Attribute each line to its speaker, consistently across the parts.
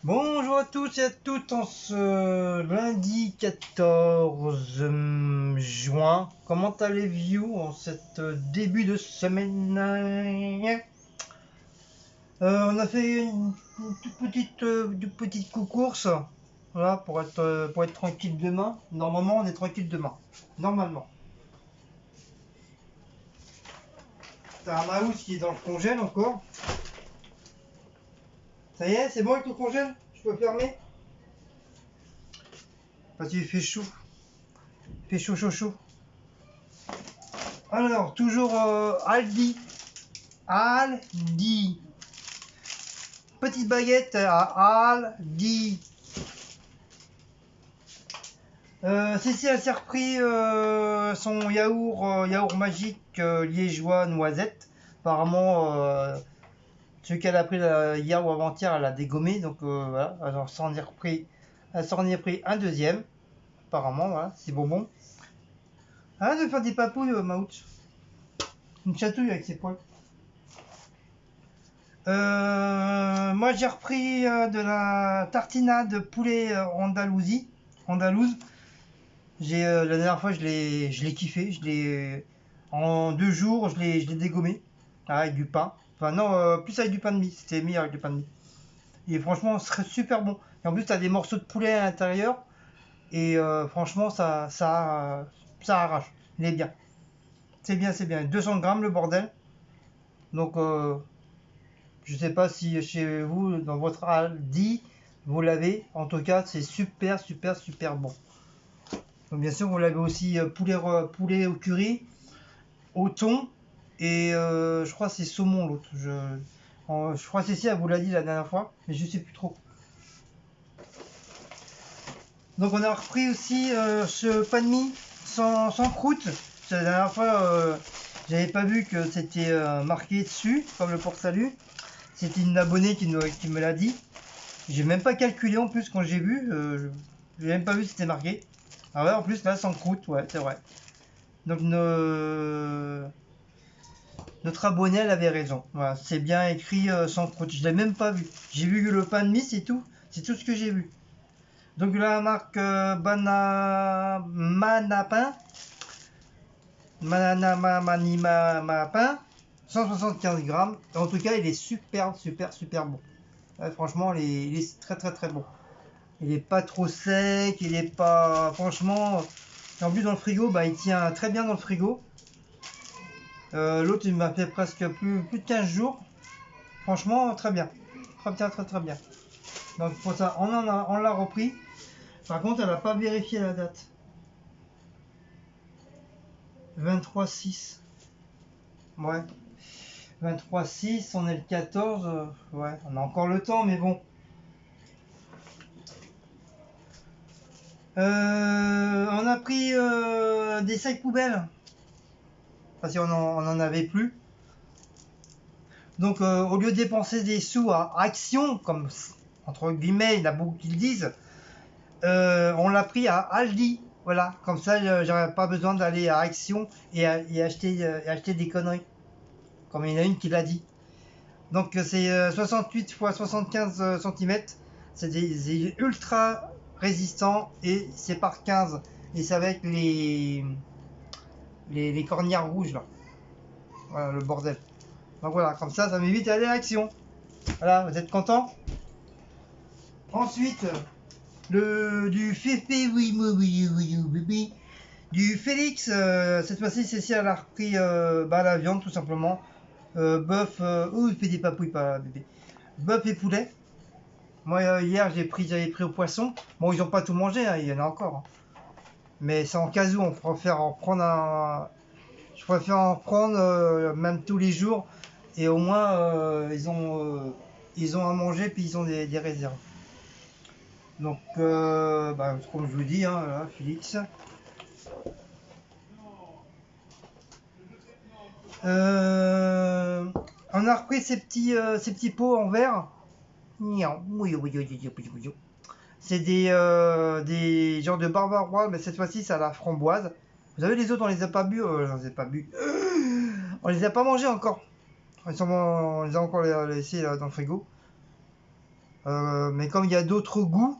Speaker 1: Bonjour à tous et à toutes en ce lundi 14 juin. Comment allez-vous en cette début de semaine? On a fait une toute petite course, voilà, pour être tranquille demain. Normalement, on est tranquille demain. Normalement. T'as un mouse qui est dans le congèle encore. Ça y est, c'est bon avec le congèle? Je peux fermer? Parce qu'il fait chaud. Il fait chaud, chaud, chaud. Alors, toujours Aldi. Aldi. Petite baguette à Aldi. Cécile elle s'est repris son yaourt magique liégeois noisette. Apparemment, celui qu'elle a pris hier ou avant-hier, elle a dégommé. Donc voilà, elle s'en est repris un deuxième. Apparemment, voilà, c'est bonbon. Arrête de faire des papouilles, Maouch. Une chatouille avec ses poils. Moi j'ai repris de la tartinade poulet andalouse. La dernière fois je l'ai kiffé, en 2 jours je l'ai dégommé avec du pain. Enfin non, plus avec du pain de mie, c'était meilleur avec du pain de mie. Et franchement, ce serait super bon. Et en plus, t'as des morceaux de poulet à l'intérieur et franchement, ça arrache. Il est bien. C'est bien, c'est bien. 200 grammes le bordel. Donc je sais pas si chez vous, dans votre Aldi, vous l'avez. En tout cas, c'est super, super, super bon. Donc, bien sûr, vous l'avez aussi poulet au curry, au thon, et je crois que c'est saumon l'autre. Je crois que Cécile, elle vous l'a dit la dernière fois, mais je sais plus trop. Donc, on a repris aussi ce pain de mie sans croûte. La dernière fois, j'avais pas vu que c'était marqué dessus, comme le port-salut. C'était une abonnée qui me l'a dit. J'ai même pas calculé en plus quand j'ai vu. J'ai même pas vu si c'était marqué. Ah ouais, en plus là, sans croûte, ouais, c'est vrai. Donc notre abonné, elle avait raison. Voilà, c'est bien écrit sans croûte. Je l'ai même pas vu. J'ai vu le pain de mie, c'est tout. C'est tout ce que j'ai vu. Donc la marque Manapin. Manapin. 175 grammes. En tout cas, il est super, super, super bon. Ouais, franchement, il est très, très, très bon. Il est pas trop sec, il est pas. Franchement, en plus dans le frigo, bah, il tient très bien dans le frigo. L'autre, il m'a fait presque plus de 15 jours. Franchement, très bien. Très bien, très très bien. Donc pour ça, on l'a repris. Par contre, elle n'a pas vérifié la date. 23-6. Ouais. 23-6, on est le 14. Ouais, on a encore le temps, mais bon. On a pris des sacs poubelles. Parce qu'on en avait plus. Donc au lieu de dépenser des sous à Action, comme entre guillemets, il y en a beaucoup qui le disent, on l'a pris à Aldi. Voilà, comme ça j'aurais pas besoin d'aller à Action et acheter des conneries. Comme il y en a une qui l'a dit. Donc c'est 68 x 75 cm. C'est des ultra résistants et c'est par 15. Et c'est avec les cornières rouges là. Voilà le bordel. Donc voilà, comme ça m'évite d'aller à Action. Voilà, vous êtes content? Ensuite, du Féfé, oui, oui, oui, bébé. Du Félix, cette fois-ci, Cécile elle a repris la viande tout simplement. Bœuf, oh, il fait des papouilles, pas bébé. Bœuf et poulet. Moi, hier, j'avais pris au poisson. Bon, ils n'ont pas tout mangé, hein, il y en a encore. Hein. Mais c'est en cas où, on préfère en prendre un. Je préfère en prendre même tous les jours. Et au moins, ils ont à manger, puis ils ont des réserves. Donc, comme je vous dis, hein, voilà, Félix. On a repris ces petits pots en verre. C'est des genres de barbarois, mais cette fois-ci, c'est à la framboise. Vous savez, les autres, on les a pas bu. J'en ai pas bu. On les a pas mangés encore. On les a encore laissés là, dans le frigo. Mais comme il y a d'autres goûts,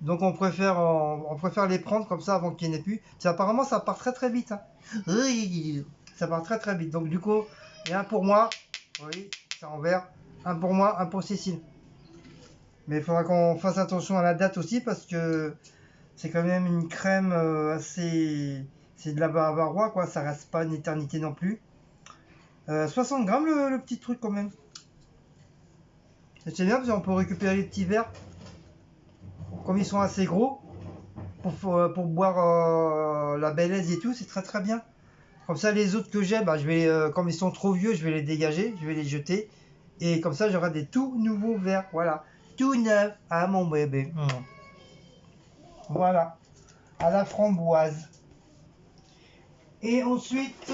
Speaker 1: donc on préfère les prendre comme ça avant qu'il n'y en ait plus. Apparemment, ça part très très vite, hein. Oui, ça part très très vite. Donc du coup, il y a un pour moi. Oui, c'est en vert. Un pour moi, un pour Cécile. Mais il faudra qu'on fasse attention à la date aussi parce que c'est quand même une crème assez... C'est de la bavarois, quoi. Ça reste pas une éternité non plus. 60 grammes le petit truc quand même. C'est bien parce qu'on peut récupérer les petits verres. Comme ils sont assez gros, pour boire la belaise et tout, c'est très très bien. Comme ça, les autres que j'ai, bah, comme ils sont trop vieux, je vais les dégager, je vais les jeter. Et comme ça, j'aurai des tout nouveaux verres. Voilà. Tout neuf à mon bébé. Voilà. À la framboise. Et ensuite,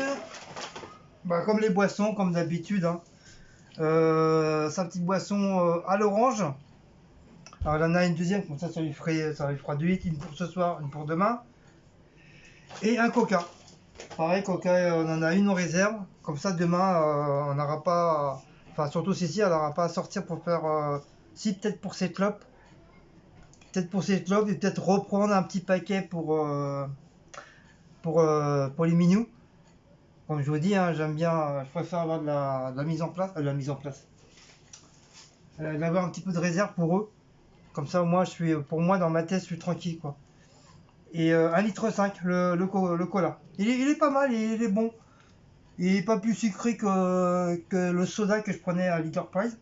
Speaker 1: bah, comme les boissons, comme d'habitude, hein, sa petite boisson à l'orange. Alors, il en a une deuxième, comme ça lui fera 2 litres, une pour ce soir, une pour demain. Et un coca. Pareil, coca, on en a une en réserve. Comme ça, demain, on n'aura pas. Enfin, surtout Cécile, elle n'aura pas à sortir pour faire. Si, peut-être pour ses clopes. Peut-être pour ses clopes et peut-être reprendre un petit paquet pour les minous. Comme je vous dis, hein, j'aime bien. Je préfère avoir de la mise en place. De la mise en place. D'avoir un petit peu de réserve pour eux. Comme ça, au moins, pour moi, dans ma tête, je suis tranquille, quoi. Et 1,5 litre le cola. Il est pas mal, il est bon. Il n'est pas plus sucré que le soda que je prenais à Leader Price.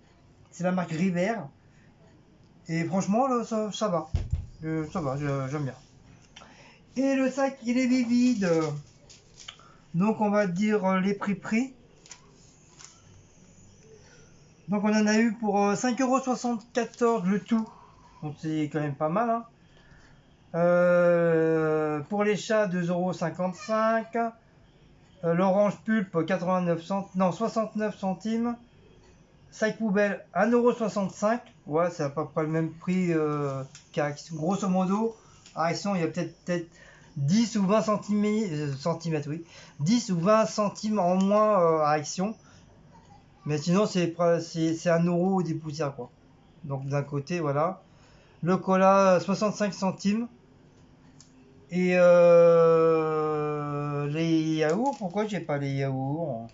Speaker 1: C'est la marque River. Et franchement, là, ça va. Ça va, j'aime bien. Et le sac, il est vide. Donc, on va dire les prix. Donc, on en a eu pour 5,74 € le tout. Donc, c'est quand même pas mal, hein. Pour les chats, 2,55 €. L'orange pulpe, 69 centimes. Sac poubelle, 1,65 €. Ouais, c'est à peu près le même prix qu'à Action. Grosso modo, à Action, il y a peut-être 10 ou 20 centimètres, oui. 10 ou 20 centimes en moins à Action. Mais sinon, c'est 1 € des poussières, quoi. Donc d'un côté, voilà. Le cola, 65 centimes. Et les yaourts, pourquoi j'ai pas les yaourts?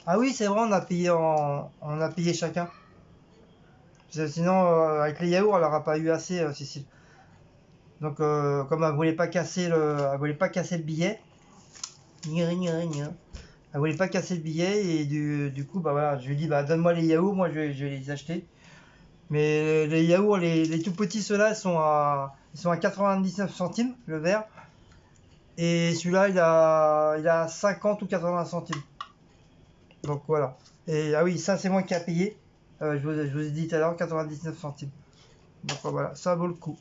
Speaker 1: Ah oui, c'est vrai, on a payé chacun. Sinon, avec les yaourts, elle n'aura pas eu assez, Cécile. Donc, comme elle voulait pas casser le billet, elle voulait pas casser le billet et du coup, bah voilà, je lui ai dit, bah donne-moi les yaourts, moi je vais les acheter. Mais les yaourts, les tout petits, ceux-là, ils sont à 99 centimes le verre. Et celui-là, il a 50 ou 80 centimes. Donc voilà. Et ah oui, ça c'est moi qui a payé. Je vous ai dit tout à l'heure, 99 centimes. Donc voilà, ça vaut le coup.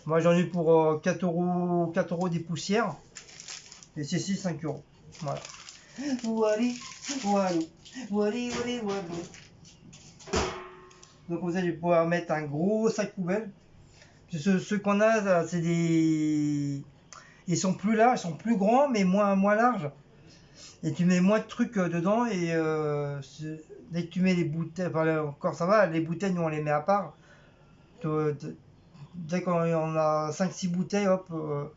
Speaker 1: Moi j'en ai pour 4 euros des poussières. Et ceci 5 euros. Voilà. Wally, Wally, Wally, Wally, Wally. Donc vous allez pouvoir mettre un gros sac poubelle. Ceux qu'on a, c'est des. Ils sont plus larges, ils sont plus grands, mais moins larges. Et tu mets moins de trucs dedans. Et dès que tu mets les bouteilles, enfin là, encore ça va, les bouteilles, nous on les met à part. Dès qu'on a 5-6 bouteilles, hop,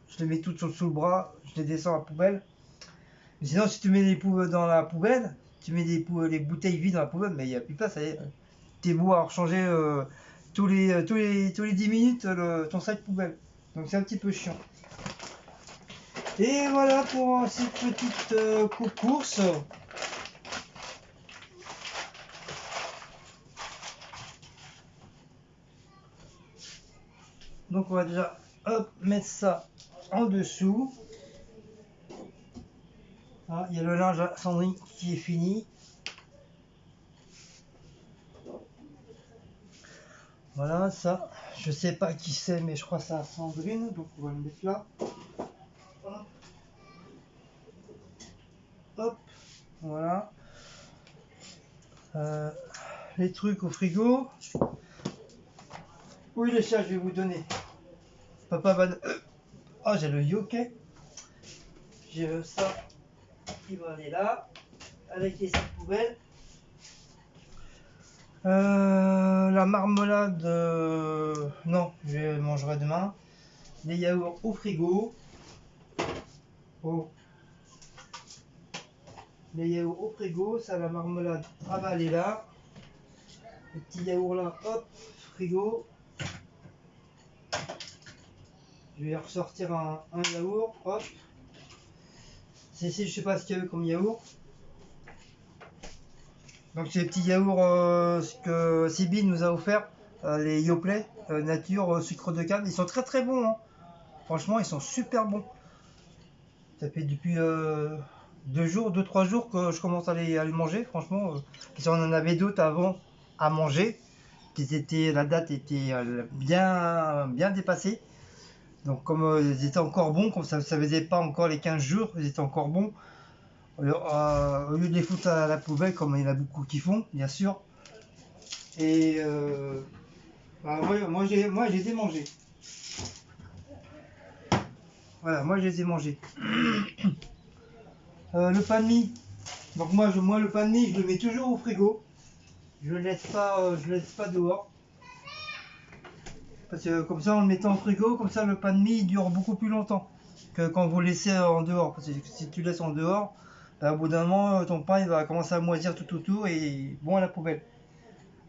Speaker 1: je les mets toutes sous le bras, je les descends à la poubelle. Mais sinon, si tu mets les poubelles dans la poubelle, tu mets les bouteilles vides dans la poubelle, mais il n'y a plus de place. T'es beau à changer tous les 10 minutes ton sac poubelle. Donc c'est un petit peu chiant. Et voilà pour cette petite course. Donc on va déjà mettre ça en dessous. Ah, il y a le linge à Sandrine qui est fini. Voilà, ça, je sais pas qui c'est, mais je crois que c'est à Sandrine, donc on va le mettre là. Hop, hop, voilà. Les trucs au frigo. Oui, les chats, je vais vous donner. Papa va. Oh, j'ai le yoke. J'ai ça qui va aller là, avec les sacs poubelles. la marmelade, non, je mangerai demain. Les yaourts au frigo. Oh. Les yaourts au frigo, ça, la marmelade, ah bah elle est là. Les petits yaourts là, hop, frigo. Je vais ressortir un yaourt, hop. Je sais pas ce qu'il y a eu comme yaourt. Donc c'est les petits yaourts que Sibyl nous a offert, les Yoplait nature sucre de canne. Ils sont très très bons, hein. Franchement, ils sont super bons. Ça fait depuis 2-3 jours que je commence à les manger. Franchement, parce qu'on en avait d'autres avant à manger. La date était bien dépassée. Donc comme ils étaient encore bons, comme ça ne faisait pas encore les 15 jours, ils étaient encore bons. Au lieu de les foutre à la poubelle, comme il y en a beaucoup qui font, bien sûr. Et bah, moi je les ai mangés. Voilà, moi je les ai mangés. Le pain de mie. Donc moi le pain de mie, je le mets toujours au frigo. Je le laisse pas dehors. Parce que comme ça, en le mettant au frigo, comme ça le pain de mie il dure beaucoup plus longtemps que quand vous le laissez en dehors. Parce que si tu laisses en dehors, bah, au bout d'un moment, ton pain il va commencer à moisir tout autour et bon à la poubelle.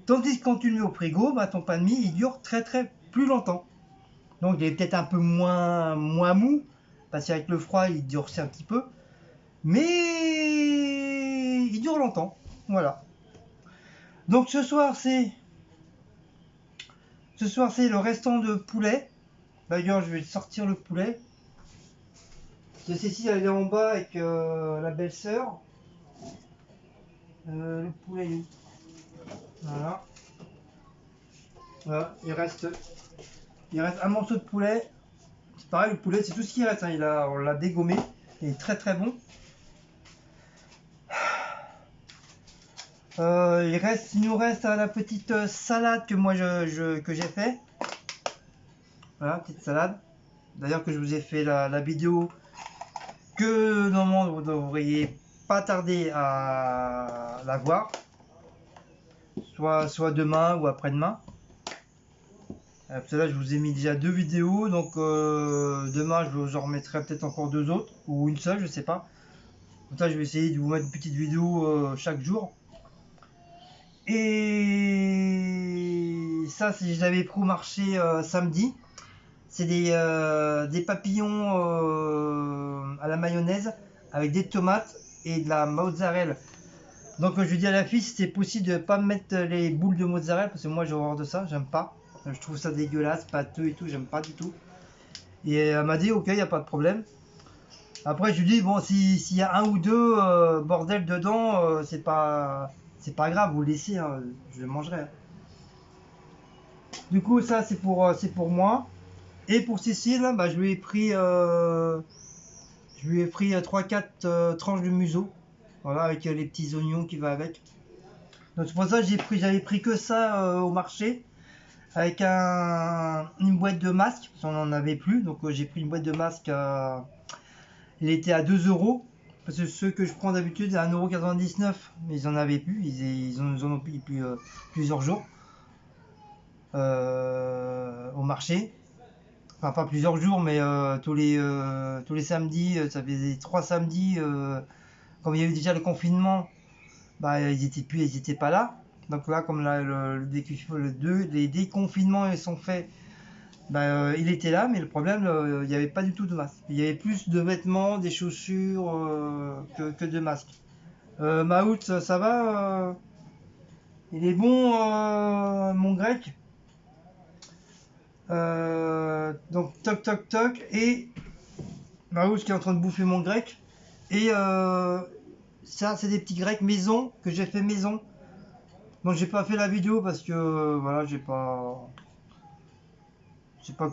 Speaker 1: Tandis que quand tu le mets au frigo, bah, ton pain de mie il dure très plus longtemps. Donc il est peut-être un peu moins mou, parce qu'avec le froid il durcit un petit peu. Mais il dure longtemps. Voilà. Donc ce soir c'est le restant de poulet. D'ailleurs je vais sortir le poulet. Cécile elle est en bas avec la belle-sœur. Le poulet est où? Voilà. Voilà, il reste un morceau de poulet. C'est pareil, le poulet c'est tout ce qui reste, hein. On l'a dégommé. Il est très bon. Il nous reste la petite salade que moi que j'ai fait. Voilà, petite salade. D'ailleurs que je vous ai fait la vidéo que normalement vous devriez pas tarder à la voir. Soit demain ou après-demain. Parce que là je vous ai mis déjà 2 vidéos. Donc demain je vous en remettrai peut-être encore 2 autres. Ou une seule, je sais pas. Comme ça je vais essayer de vous mettre une petite vidéo chaque jour. Et ça, je l'avais pris au marché samedi. C'est des papillons à la mayonnaise avec des tomates et de la mozzarella. Donc je lui dis à la fille si c'était possible de ne pas mettre les boules de mozzarella parce que moi j'ai horreur de ça, j'aime pas. Je trouve ça dégueulasse, pâteux et tout, j'aime pas du tout. Et elle m'a dit ok, il n'y a pas de problème. Après je lui dis bon s'il y a un ou deux bordel dedans, c'est pas grave, vous le laissez, hein, je le mangerai. Hein. Du coup ça c'est pour moi. Et pour Cécile, bah, je lui ai pris 3-4 tranches de museau. Voilà, avec les petits oignons qui va avec. Donc c'est pour ça que j'avais pris que ça au marché. Avec une boîte de masques, parce qu'on n'en avait plus. Donc j'ai pris une boîte de masques. Il était à 2 euros. Parce que ceux que je prends d'habitude à 1,99 €. Mais ils en avaient plus. Ils en ont pris depuis plusieurs jours. Au marché. Enfin pas plusieurs jours, mais tous les samedis, ça faisait 3 samedis, comme il y a eu déjà le confinement, bah ils étaient pas là. Donc là, comme là, les déconfinements ils sont faits, bah, il était là, mais le problème, il n'y avait pas du tout de masque. Il y avait plus de vêtements, des chaussures que de masques. Maout, ça va il est bon, mon grec. Donc toc toc toc et Maouche qui est en train de bouffer mon grec et ça c'est des petits grecs maison que j'ai fait maison. Donc j'ai pas fait la vidéo parce que voilà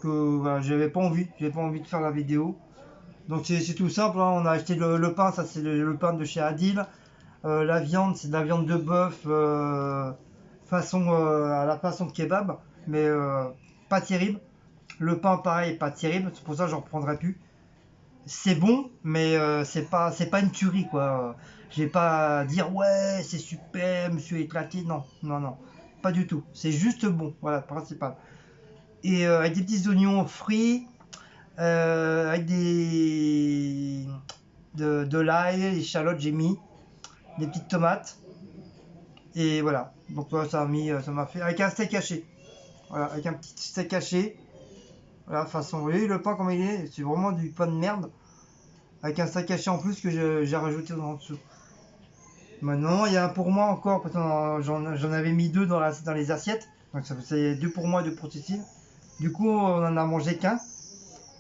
Speaker 1: voilà, j'avais pas envie de faire la vidéo. Donc c'est tout simple, hein. On a acheté le pain, ça c'est le pain de chez Adil. La viande c'est de la viande de bœuf à la façon de kebab, mais pas terrible. Le pain pareil, pas terrible, c'est pour ça que j'en reprendrai plus. C'est bon, mais c'est pas une tuerie quoi. Je vais pas dire ouais c'est super, monsieur éclaté, non. pas du tout. C'est juste bon, voilà, le principal. Et avec des petits oignons frits, avec de l'ail, des échalotes j'ai mis, des petites tomates. Et voilà, donc ça m'a fait avec un steak haché. Voilà, avec un petit steak haché. Voilà, façon, vous voyez le pain comme il est, c'est vraiment du pain de merde. Avec un steak haché en plus que j'ai rajouté en dessous. Maintenant, il y a un pour moi encore, parce que j'en avais mis deux dans les assiettes. Donc ça faisait deux pour moi, deux pour Cécile. Du coup, on en a mangé qu'un.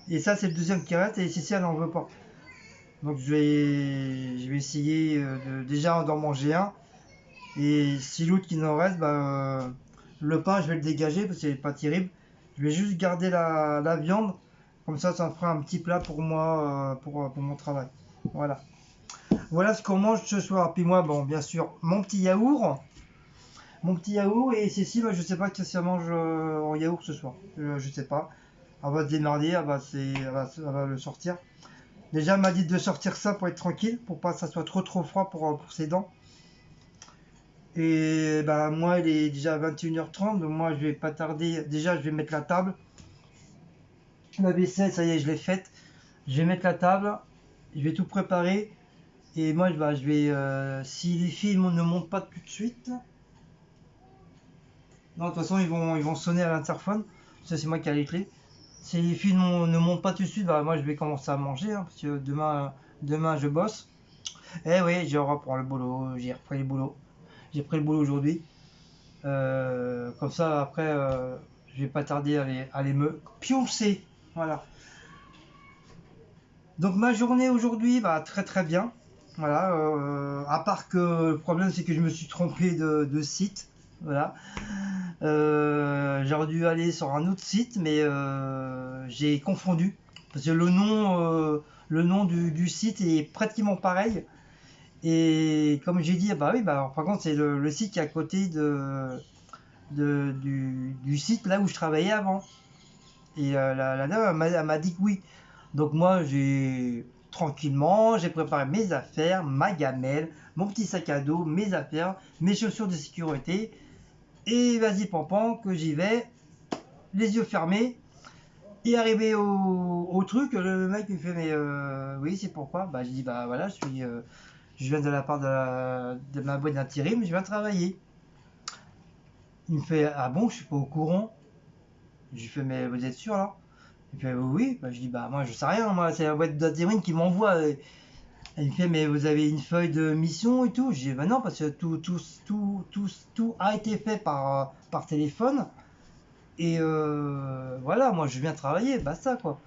Speaker 1: Et ça, c'est le deuxième qui reste, et Cécile, elle n'en veut pas. Donc je vais essayer déjà d'en manger un. Et si l'autre qui n'en reste, le pain, je vais le dégager parce que c'est pas terrible. Je vais juste garder la viande. Comme ça me fera un petit plat pour moi, pour mon travail. Voilà. Voilà ce qu'on mange ce soir. Puis moi, bon, bien sûr, mon petit yaourt. Mon petit yaourt. Et Cécile, je sais pas qu'est-ce qu'elle mange en yaourt ce soir. Je sais pas. Elle va se démerder, elle va le sortir. Déjà, elle m'a dit de sortir ça pour être tranquille, pour pas que ça soit trop froid pour ses dents. Et bah, moi, il est déjà 21h30, donc moi, je vais pas tarder. Déjà, je vais mettre la table. La vaisselle, ça y est, je l'ai faite. Je vais mettre la table, je vais tout préparer. Et moi, je vais. Si les filles ne montent pas tout de suite. Non, de toute façon, ils vont sonner à l'interphone. Ça, c'est moi qui ai les clés. Si les filles ne montent pas tout de suite, bah, moi, je vais commencer à manger, hein, parce que demain, je bosse. Eh oui, je reprends le boulot. J'ai repris le boulot. J'ai pris le boulot aujourd'hui. Comme ça, après, je vais pas tarder à aller me pioncer. Voilà. Donc ma journée aujourd'hui, bah, très très bien. Voilà. À part que le problème, c'est que je me suis trompé de site. Voilà. J'aurais dû aller sur un autre site, mais j'ai confondu. Parce que le nom du site est pratiquement pareil. Et comme j'ai dit, bah oui, bah, par contre, c'est le site qui est à côté du site là où je travaillais avant. Et la dame, elle m'a dit que oui. Donc moi, tranquillement, j'ai préparé mes affaires, ma gamelle, mon petit sac à dos, mes affaires, mes chaussures de sécurité. Et vas-y, pampan, que j'y vais, les yeux fermés. Et arrivé au truc, le mec me fait, mais oui, c'est pourquoi? Bah, je dis, bah voilà, je viens de la part de ma boîte d'intérim, je viens travailler. Il me fait, ah bon, je suis pas au courant. Je lui fais, mais vous êtes sûr là? Il fait, oui. Bah, je dis, bah moi je sais rien, moi c'est la boîte d'intérim qui m'envoie. Elle me fait, mais vous avez une feuille de mission et tout? Je dis, bah non, parce que tout a été fait par téléphone. Et voilà, moi je viens travailler, basta quoi.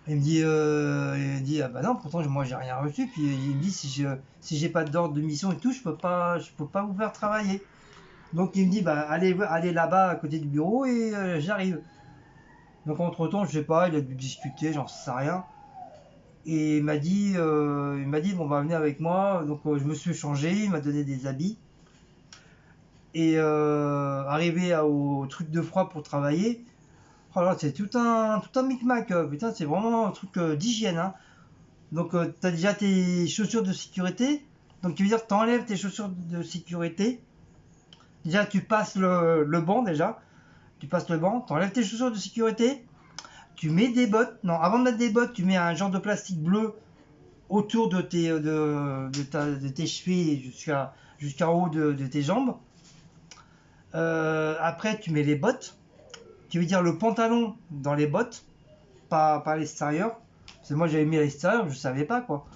Speaker 1: Il me dit, ah bah non, pourtant moi j'ai rien reçu. Puis il me dit, si j'ai pas d'ordre de mission et tout, je peux pas vous faire travailler. Donc il me dit, bah allez là-bas à côté du bureau et j'arrive. Donc entre-temps, je sais pas, il a dû discuter, j'en sais rien. Et il m'a dit, bon bah venez avec moi. Donc je me suis changé, il m'a donné des habits. Et arrivé au truc de froid pour travailler, oh là, c'est tout un micmac. Putain, c'est vraiment un truc d'hygiène, hein. Donc tu as déjà tes chaussures de sécurité. Donc tu veux dire que tu enlèves tes chaussures de sécurité. Déjà tu passes le banc déjà. Tu passes le banc, tu enlèves tes chaussures de sécurité. Tu mets des bottes. Non, avant de mettre des bottes, tu mets un genre de plastique bleu autour de tes chevilles jusqu'en haut de tes jambes. Après, tu mets les bottes. Tu veux dire le pantalon dans les bottes, pas à l'extérieur. Parce que moi, j'avais mis à l'extérieur, je savais pas quoi.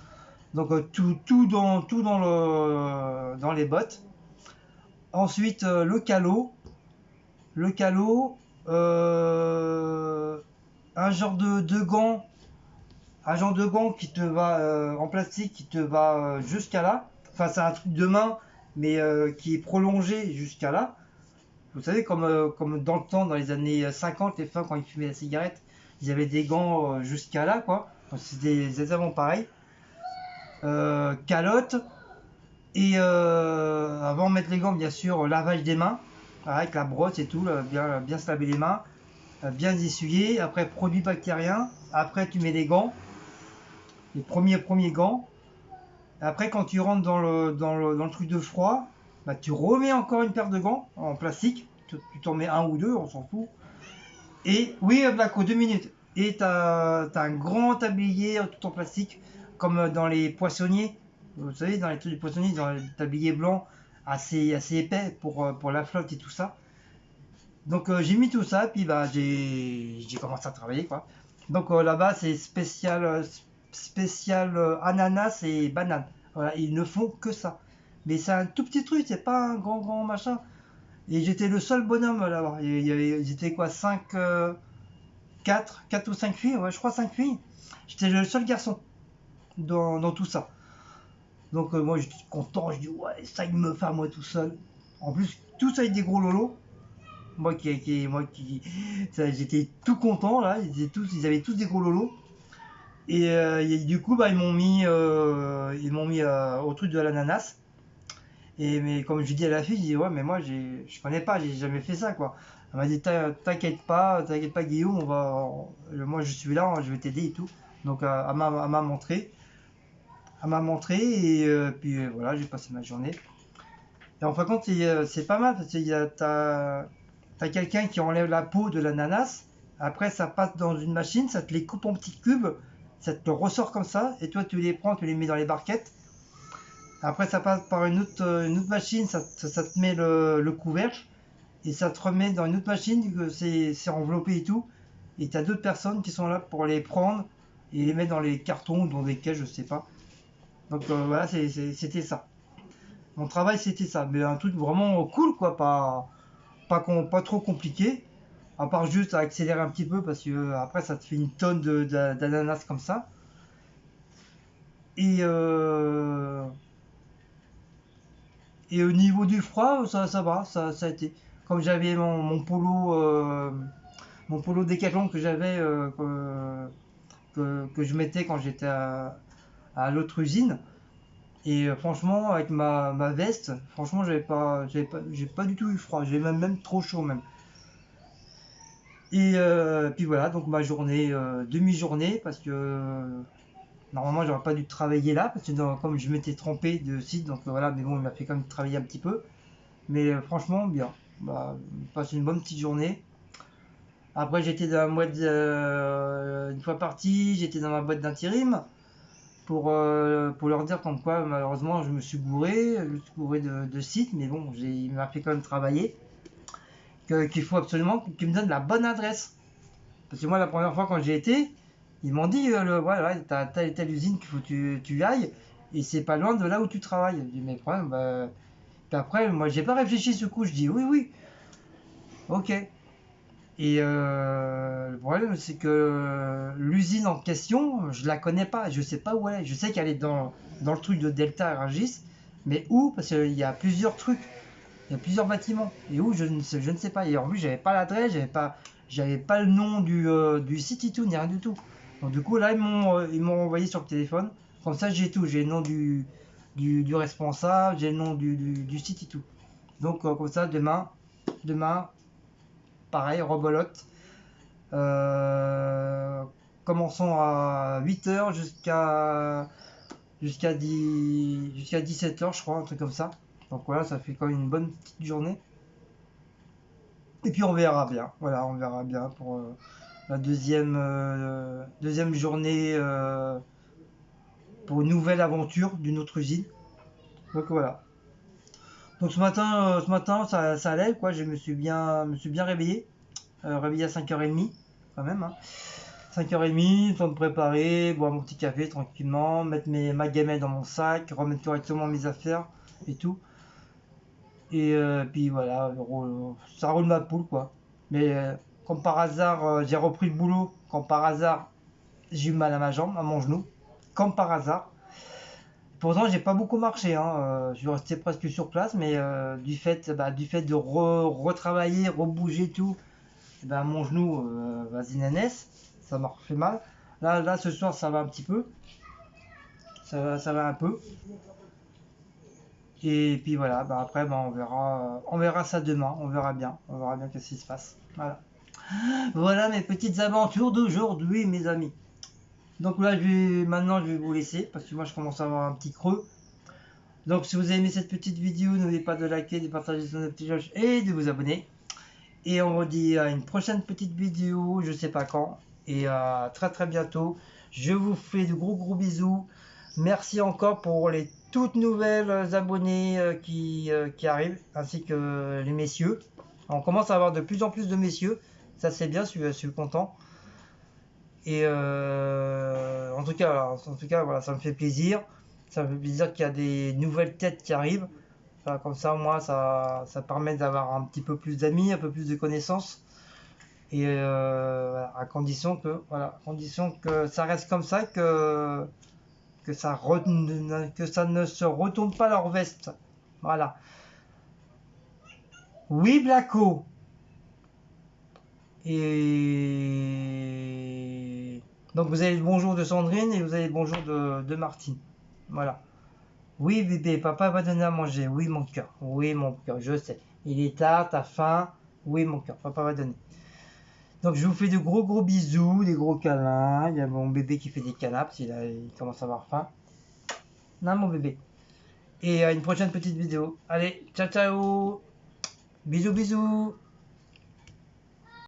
Speaker 1: Donc tout dans les bottes. Ensuite, le calot. Le calot. Un genre de gants. Un genre de gants qui te va en plastique qui te va jusqu'à là. Enfin, c'est un truc de main, mais qui est prolongé jusqu'à là. Vous savez, comme dans le temps, dans les années 50, les femmes, quand ils fumaient la cigarette, ils avaient des gants jusqu'à là, quoi. C'était exactement pareil. Calotte. Et avant de mettre les gants, bien sûr, lavage des mains. Avec la brosse et tout, bien se laver les mains. Bien essuyer. Après, produit bactérien. Après, tu mets les gants. Les premiers gants. Après, quand tu rentres dans le truc de froid, bah, tu remets encore une paire de gants en plastique. Tu t'en mets un ou deux, on s'en fout. Et oui, Blacko, 2 minutes. Et t'as un grand tablier tout en plastique, comme dans les poissonniers. Vous savez, dans les trucs des poissonniers, dans les tabliers blancs assez épais pour la flotte et tout ça. Donc j'ai mis tout ça, puis bah j'ai commencé à travailler quoi. Donc là-bas c'est spécial ananas et banane. Voilà, ils ne font que ça. Mais c'est un tout petit truc, c'est pas un grand machin. Et j'étais le seul bonhomme là-bas. Ils étaient quoi, 5 4 ou 5 filles, ouais, je crois 5 filles. J'étais le seul garçon dans tout ça. Donc moi j'étais content, je dis ouais, ça il me fait à moi tout seul. En plus, tout ça avec des gros lolos. J'étais tout content là, ils avaient tous des gros lolos. Et du coup, bah, ils m'ont mis au truc de l'ananas. Mais comme je dis à la fille, je dis ouais, mais moi je connais pas, j'ai jamais fait ça quoi. Elle m'a dit t'inquiète pas, Guillaume, moi je suis là, je vais t'aider et tout. Donc elle m'a montré et puis voilà, j'ai passé ma journée. Et en fin de compte, c'est pas mal parce que t'as quelqu'un qui enlève la peau de l'ananas. Après, ça passe dans une machine, ça te les coupe en petits cubes, ça te le ressort comme ça. Et toi, tu les prends, tu les mets dans les barquettes. Après, ça passe par une autre machine, ça te met le couvercle. Et ça te remet dans une autre machine, que c'est enveloppé et tout. Et t'as d'autres personnes qui sont là pour les prendre et les mettre dans les cartons ou dans des caisses, je sais pas. Donc voilà, c'était ça. Mon travail, c'était ça. Mais un truc vraiment cool, quoi. Pas trop compliqué. À part juste à accélérer un petit peu parce que après, ça te fait une tonne d'ananas comme ça. Et, euh, et au niveau du froid, ça va, ça a été. Comme j'avais mon polo Décathlon que j'avais, que je mettais quand j'étais à l'autre usine. Et franchement, avec ma veste, franchement, j'ai pas du tout eu froid. J'ai même trop chaud même. Et puis voilà, donc ma journée, demi-journée, parce que normalement j'aurais pas dû travailler là, parce que comme je m'étais trompé de site, donc voilà, mais bon, il m'a fait quand même travailler un petit peu. Mais franchement, bien. Bah, passe une bonne petite journée. Après, j'étais dans la boîte, une fois parti, j'étais dans ma boîte d'intérim pour leur dire comme quoi, malheureusement, je me suis gouré de site, mais bon, il m'a fait quand même travailler. Qu'il faut absolument qu'ils me donnent la bonne adresse. Parce que moi, la première fois quand j'y étais, ils m'ont dit voilà, t'as telle et telle usine qu'il faut que tu ailles, et c'est pas loin de là où tu travailles. Je dis, mais problème, bah. Puis après, moi, j'ai pas réfléchi ce coup, je dis oui, oui, ok. Et le problème, c'est que l'usine en question, je la connais pas, je sais pas où elle est. Je sais qu'elle est dans le truc de Delta Rungis, mais où? Parce qu'il y a plusieurs trucs. Il y a plusieurs bâtiments. Et où, je ne sais pas. Et en plus, j'avais pas l'adresse, j'avais pas le nom du site et tout, ni rien du tout. Donc du coup, là, ils m'ont envoyé sur le téléphone. Comme ça, j'ai tout. J'ai le nom du responsable, j'ai le nom du site et tout. Donc comme ça, demain, pareil, rebolote. Euh, Commençons à 8 h jusqu'à 17 h, je crois, un truc comme ça. Donc voilà, ça fait quand même une bonne petite journée. Et puis on verra bien. Voilà, on verra bien pour la deuxième journée pour une nouvelle aventure d'une autre usine. Donc voilà. Donc ce matin ça allait quoi. Je me suis bien réveillé. Réveillé à 5h30 quand même. Hein. 5h30, temps de préparer, boire mon petit café tranquillement, mettre ma gamelle dans mon sac, remettre correctement mes affaires et tout. Et puis voilà, ça roule ma poule quoi. Mais comme par hasard, j'ai repris le boulot. Comme par hasard, j'ai eu mal à ma jambe, à mon genou. Comme par hasard. Pourtant, j'ai pas beaucoup marché. Hein. Je suis resté presque sur place, mais du fait de retravailler, rebouger tout, eh ben, mon genou, vas-y nénès, ça m'a refait mal. Là, ce soir, ça va un petit peu. Ça va un peu. Et puis voilà, bah après, bah, on verra ça demain. On verra bien qu'est-ce qui se passe. Voilà. Voilà mes petites aventures d'aujourd'hui, mes amis. Donc là, maintenant, je vais vous laisser parce que moi, je commence à avoir un petit creux. Donc si vous avez aimé cette petite vidéo, n'oubliez pas de liker, de partager sur notre petite cloche et de vous abonner. Et on vous dit à une prochaine petite vidéo, je sais pas quand. Et à très très bientôt. Je vous fais de gros bisous. Merci encore pour les toutes nouvelles abonnés qui arrivent, ainsi que les messieurs. On commence à avoir de plus en plus de messieurs. Ça c'est bien, je suis content. Et en tout cas, voilà, ça me fait plaisir. Ça me fait plaisir qu'il y a des nouvelles têtes qui arrivent. Enfin, comme ça, moi, ça permet d'avoir un petit peu plus d'amis, un peu plus de connaissances. Et voilà, à condition que ça reste comme ça, que ça ne se retourne pas leur veste. Voilà. Oui, Blacko. Et donc vous avez le bonjour de Sandrine et vous avez le bonjour de Martine. Voilà. Oui, bébé, papa va donner à manger. Oui, mon cœur. Oui, mon cœur, je sais. Il est tard, t'as faim. Oui, mon cœur, papa va donner. Donc je vous fais de gros bisous, des gros câlins. Il y a mon bébé qui fait des câlins parce il commence à avoir faim. Non, mon bébé. Et à une prochaine petite vidéo. Allez, ciao ciao. Bisous bisous.